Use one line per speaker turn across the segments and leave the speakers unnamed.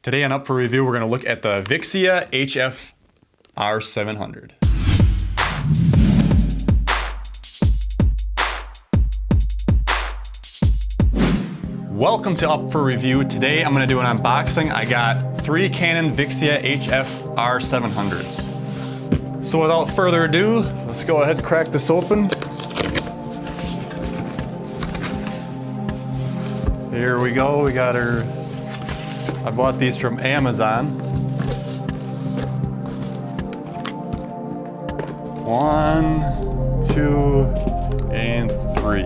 Today on Up for Review, we're going to look at the Vixia R700. Welcome to Up for Review. Today I'm going to do an unboxing. I got 3 Canon Vixia R700s. So without further ado, let's go ahead and crack this open. Here we go, we got our, I bought these from Amazon. 1, 2, and 3.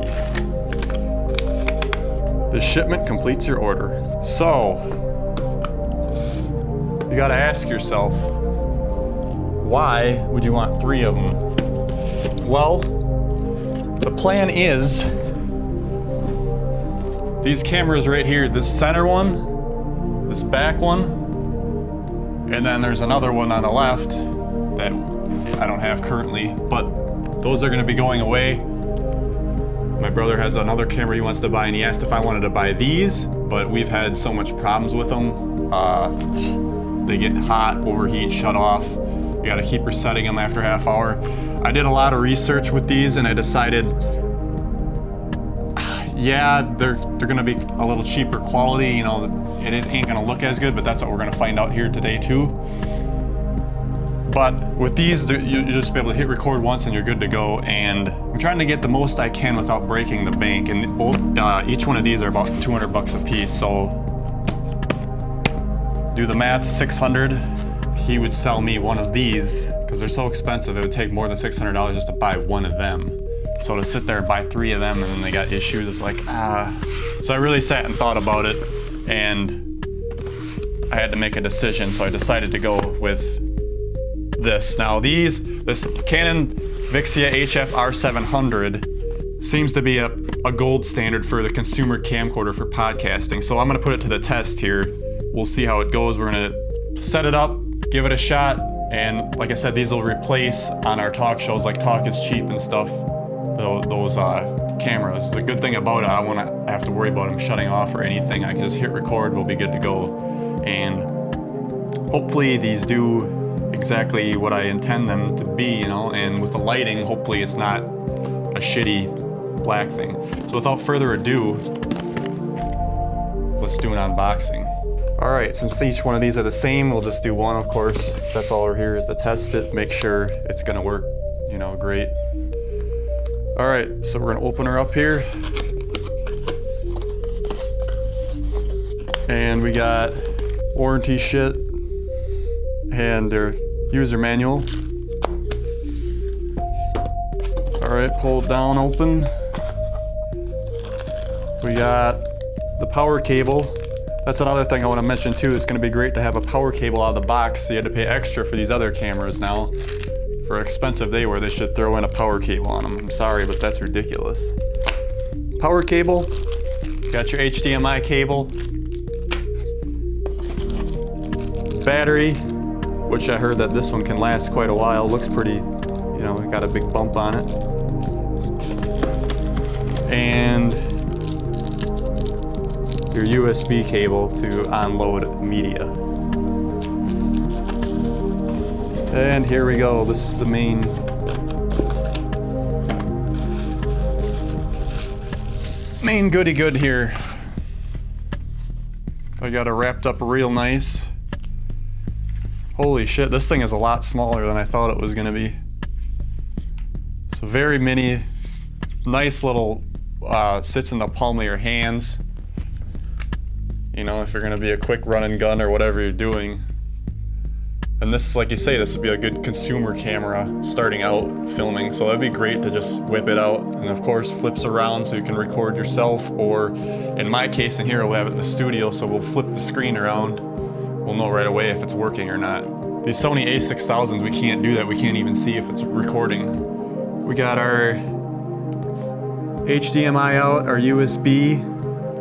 The shipment completes your order. So, you gotta ask yourself, why would you want 3 of them? Well, the plan is, these cameras right here, this center one, this back one, and then there's another one on the left that I don't have currently, but those are gonna be going away. My brother has another camera he wants to buy, and he asked if I wanted to buy these, but we've had so much problems with them. They get hot, overheat, shut off. You gotta keep resetting them after half hour. I did a lot of research with these, and I decided, yeah, they're gonna be a little cheaper quality, you know, it ain't gonna look as good, but that's what we're gonna find out here today too. But with these, you just be able to hit record once and you're good to go, and I'm trying to get the most I can without breaking the bank, and both, each one of these are about 200 bucks a piece, so do the math, 600. He would sell me one of these, because they're so expensive, it would take more than $600 just to buy one of them. So to sit there and buy 3 of them and then they got issues, it's like, So I really sat and thought about it, and I had to make a decision, so I decided to go with this. Now this Canon Vixia R700 seems to be a gold standard for the consumer camcorder for podcasting, so I'm gonna put it to the test here. We'll see how it goes. We're gonna set it up, give it a shot, and like I said, these will replace on our talk shows, like Talk is Cheap and stuff, those cameras. The good thing about it, I won't have to worry about them shutting off or anything. I can just hit record, we'll be good to go. And hopefully these do exactly what I intend them to be, you know, and with the lighting, hopefully it's not a shitty black thing. So without further ado, let's do an unboxing. All right, since each one of these are the same, we'll just do one, of course. That's all we're here is to test it, make sure it's gonna work, you know, great. All right, so we're gonna open her up here. And we got warranty shit and their user manual. All right, pull it down, open. We got the power cable. That's another thing I want to mention too. It's going to be great to have a power cable out of the box, so you had to pay extra for these other cameras now. For how expensive they were, they should throw in a power cable on them. I'm sorry, but that's ridiculous. Power cable, got your HDMI cable. Battery, which I heard that this one can last quite a while. Looks pretty, you know, it got a big bump on it. And your USB cable to unload media. And here we go. This is the main goody good here. I got it wrapped up real nice. Holy shit, this thing is a lot smaller than I thought it was gonna be. So very mini, nice little, sits in the palm of your hands. You know, if you're gonna be a quick run and gun or whatever you're doing. And this, like you say, this would be a good consumer camera starting out filming, so that'd be great to just whip it out. And of course, flips around so you can record yourself, or in my case in here, we'll have it in the studio, so we'll flip the screen around. We'll know right away if it's working or not. These Sony a6000s, we can't do that. We can't even see if it's recording. We got our HDMI out, our USB,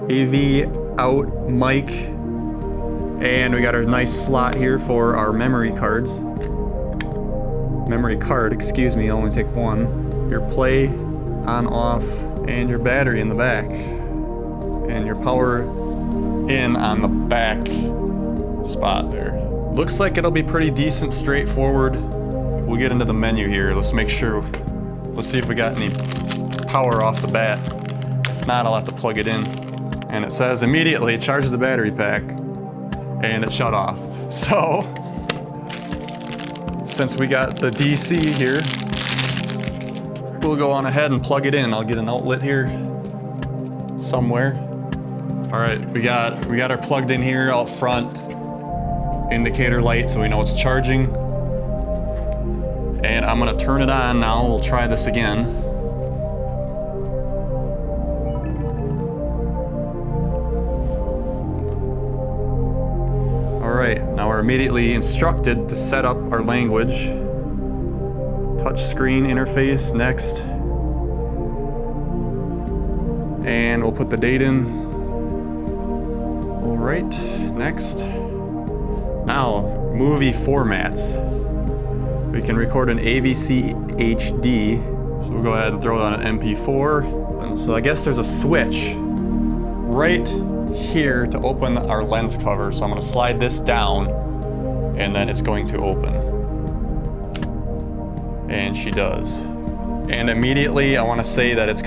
AV out mic, and we got our nice slot here for our memory cards. Memory card, excuse me, only take one. Your play, on, off, and your battery in the back. And your power in on the back spot there. Looks like it'll be pretty decent, straightforward. We'll get into the menu here. Let's make sure. Let's see if we got any power off the bat. If not, I'll have to plug it in. And it says immediately charges the battery pack, and it shut off. So, since we got the DC here, we'll go on ahead and plug it in. I'll get an outlet here somewhere. All right, we got her plugged in here out front. Indicator light, so we know it's charging. And I'm gonna turn it on now. We'll try this again. All right, now we're immediately instructed to set up our language. Touch screen interface, next. And we'll put the date in. All right, next. Now, movie formats. We can record an AVC HD. So we'll go ahead and throw it on an MP4. And so I guess there's a switch right here to open our lens cover. So I'm gonna slide this down and then it's going to open. And she does. And immediately I wanna say that it's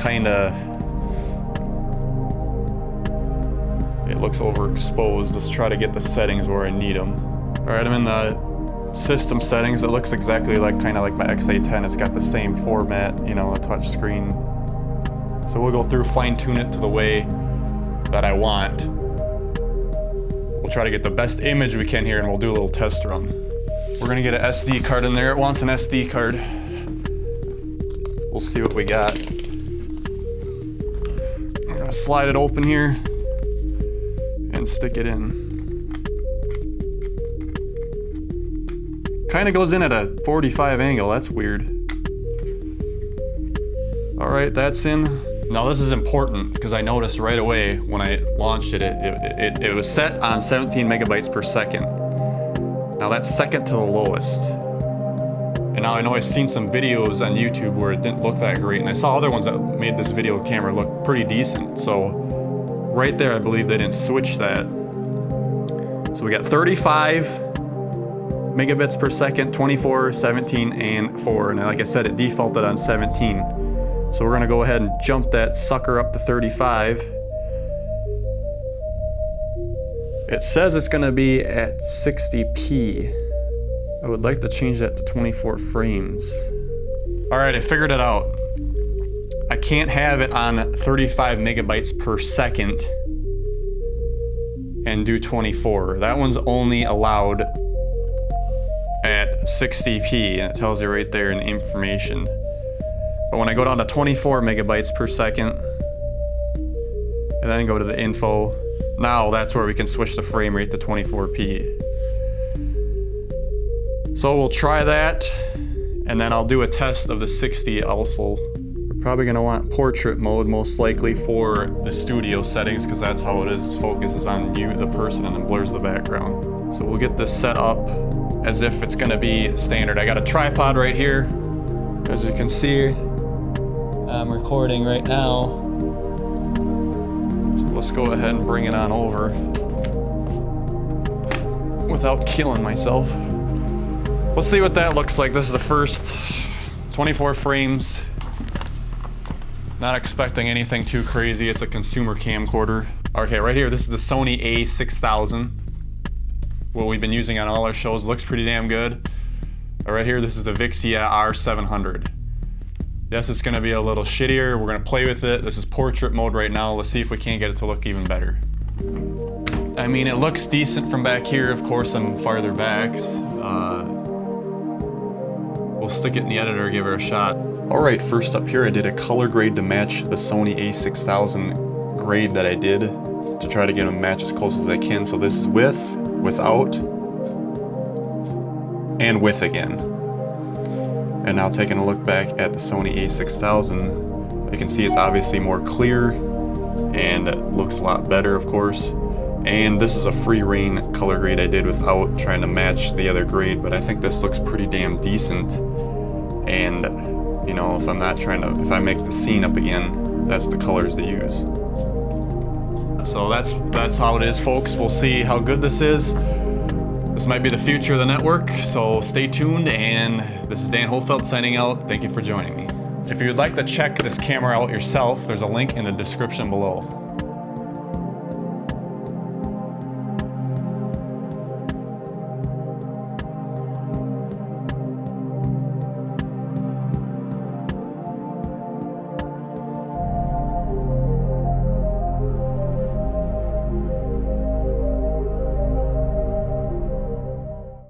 it looks overexposed. Let's try to get the settings where I need them. All right, I'm in the system settings. It looks exactly like my XA10. It's got the same format, you know, a touch screen. So we'll go through, fine tune it to the way that I want. We'll try to get the best image we can here, and we'll do a little test run. We're gonna get an SD card in there. It wants an SD card. We'll see what we got. I'm gonna slide it open here and stick it in. Kind of goes in at a 45 angle, that's weird. All right, that's in. Now this is important because I noticed right away when I launched it, it was set on 17 megabytes per second. Now that's second to the lowest. And now I know I've seen some videos on YouTube where it didn't look that great, and I saw other ones that made this video camera look pretty decent. So right there, I believe they didn't switch that. So we got 35 megabits per second, 24, 17, and 4. And like I said, it defaulted on 17. So we're gonna go ahead and jump that sucker up to 35. It says it's gonna be at 60p. I would like to change that to 24 frames. All right, I figured it out. I can't have it on 35 megabytes per second and do 24. That one's only allowed at 60p, and it tells you right there in the information. But when I go down to 24 megabytes per second, and then go to the info, now that's where we can switch the frame rate to 24p. So we'll try that, and then I'll do a test of the 60 also. We're probably gonna want portrait mode most likely for the studio settings, because that's how it is. It focuses on you, the person, and then blurs the background. So we'll get this set up as if it's gonna be standard. I got a tripod right here. As you can see, I'm recording right now. So let's go ahead and bring it on over without killing myself. Let's see what that looks like. This is the first 24 frames. Not expecting anything too crazy. It's a consumer camcorder. Okay, right here, this is the Sony A6000. What we've been using on all our shows. Looks pretty damn good. Right here, this is the Vixia R700. Yes, it's gonna be a little shittier. We're gonna play with it. This is portrait mode right now. Let's see if we can't get it to look even better. I mean, it looks decent from back here. Of course, I'm farther back. We'll stick it in the editor, give her a shot. All right, first up here, I did a color grade to match the Sony A6000 grade that I did to try to get them to match as close as I can. So this is with, without, and with again. And now taking a look back at the Sony A6000, you can see it's obviously more clear and looks a lot better, of course. And this is a free reign color grade I did without trying to match the other grade, but I think this looks pretty damn decent. And you know, if I make the scene up again, that's the colors to use. So that's how it is, folks. We'll see how good this is. This might be the future of the network, so stay tuned, and this is Dan Holfeld signing out. Thank you for joining me. If you'd like to check this camera out yourself, there's a link in the description below.